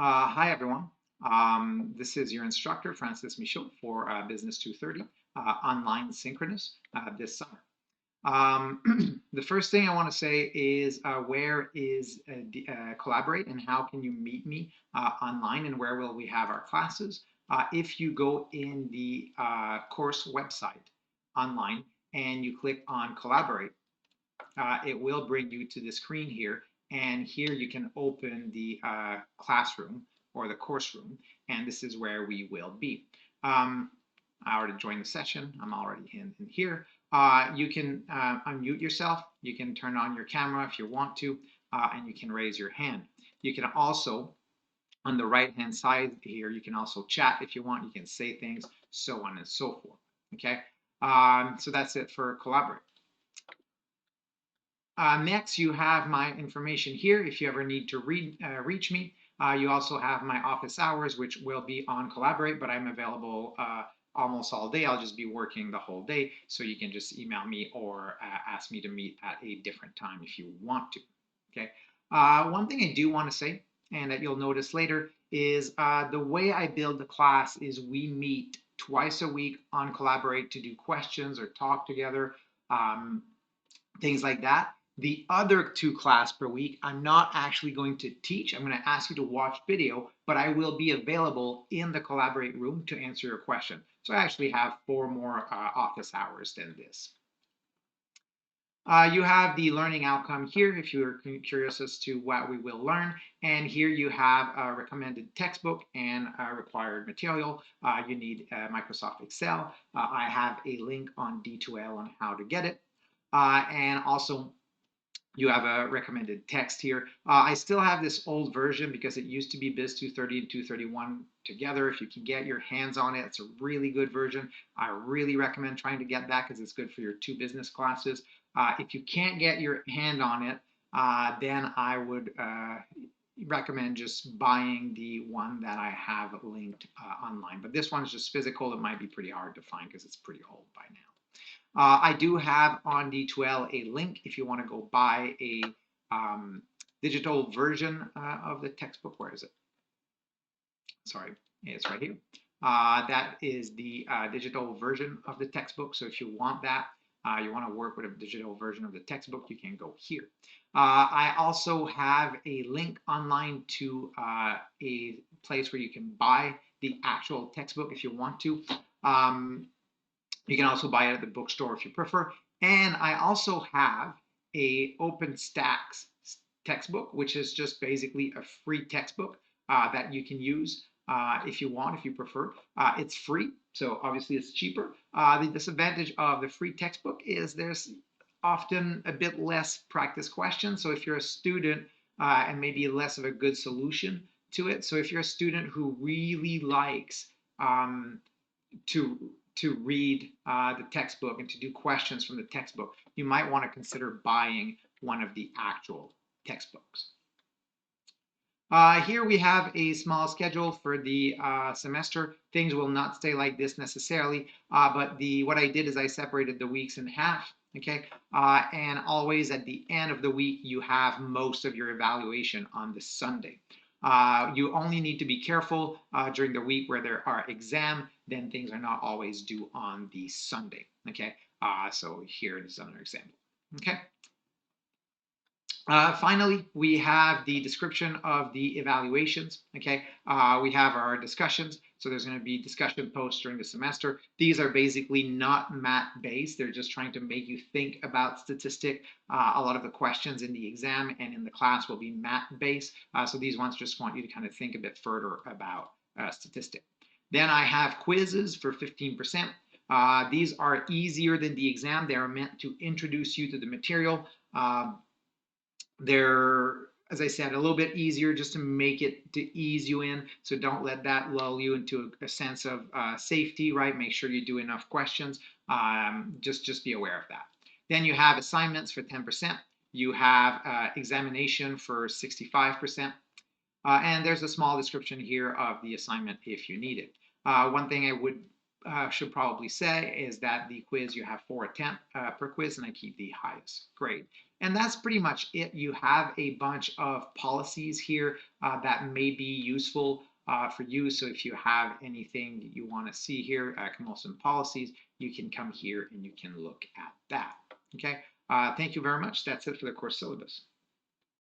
Hi, everyone. This is your instructor, Francis Michaud, for Business 230 online synchronous this summer. The first thing I want to say is where is Collaborate and how can you meet me online and where will we have our classes? If you go in the course website online and you click on Collaborate, it will bring you to the screen here. And here you can open the classroom or the course room, and this is where we will be. I already joined the session. I'm already in here. You can unmute yourself. You can turn on your camera if you want to, and you can raise your hand. You can also, on the right-hand side here, you can also chat if you want. You can say things, so on and so forth. Okay, so that's it for Collaborate. Next, you have my information here if you ever need to reach me. You also have my office hours, which will be on Collaborate, but I'm available almost all day. I'll just be working the whole day, so you can just email me or ask me to meet at a different time if you want to. Okay. One thing I do want to say, and that you'll notice later, is the way I build the class is we meet twice a week on Collaborate to do questions or talk together, things like that. The other 2 classes per week, I'm not actually going to teach. I'm going to ask you to watch video, but I will be available in the Collaborate room to answer your question. So I actually have 4 more office hours than this. You have the learning outcome here if you're curious as to what we will learn. And here you have a recommended textbook and required material. You need Microsoft Excel. I have a link on D2L on how to get it. And also you have a recommended text here. I still have this old version because it used to be Biz 230 and 231 together. If you can get your hands on it, it's a really good version. I really recommend trying to get that because it's good for your 2 business classes. If you can't get your hand on it, then I would recommend just buying the one that I have linked online. But this one is just physical. It might be pretty hard to find because it's pretty old by now. I do have on D2L a link if you want to go buy a digital version of the textbook. Where is it? Sorry, it's right here. That is the digital version of the textbook. So if you want that, you want to work with a digital version of the textbook, you can go here. I also have a link online to a place where you can buy the actual textbook if you want to. You can also buy it at the bookstore if you prefer. And I also have a OpenStax textbook, which is just basically a free textbook that you can use if you want, if you prefer. It's free, so obviously it's cheaper. The disadvantage of the free textbook is there's often a bit less practice questions. So if you're a student and maybe less of a good solution to it. So if you're a student who really likes to read the textbook and to do questions from the textbook, you might want to consider buying one of the actual textbooks. Here we have a small schedule for the semester. Things will not stay like this necessarily, but what I did is I separated the weeks in half. Okay, and always at the end of the week, you have most of your evaluation on the Sunday. You only need to be careful during the week where there are exams, then things are not always due on the Sunday. Okay, so here is another example. Okay. Finally, we have the description of the evaluations. Okay, we have our discussions. So there's going to be discussion posts during the semester. These are basically not math-based. They're just trying to make you think about statistic. A lot of the questions in the exam and in the class will be math-based. So these ones just want you to kind of think a bit further about statistic. Then I have quizzes for 15%. These are easier than the exam. They are meant to introduce you to the material. They're, as I said, a little bit easier just to make it to ease you in. So don't let that lull you into a sense of safety, right? Make sure you do enough questions. Just be aware of that. Then you have assignments for 10%. You have examination for 65%. And there's a small description here of the assignment if you need it. One thing I should probably say is that the quiz, you have 4 attempts per quiz, and I keep the highest grade. And that's pretty much it. You have a bunch of policies here that may be useful for you. So if you have anything that you want to see here, come also in policies, you can come here and you can look at that. Okay. Thank you very much. That's it for the course syllabus.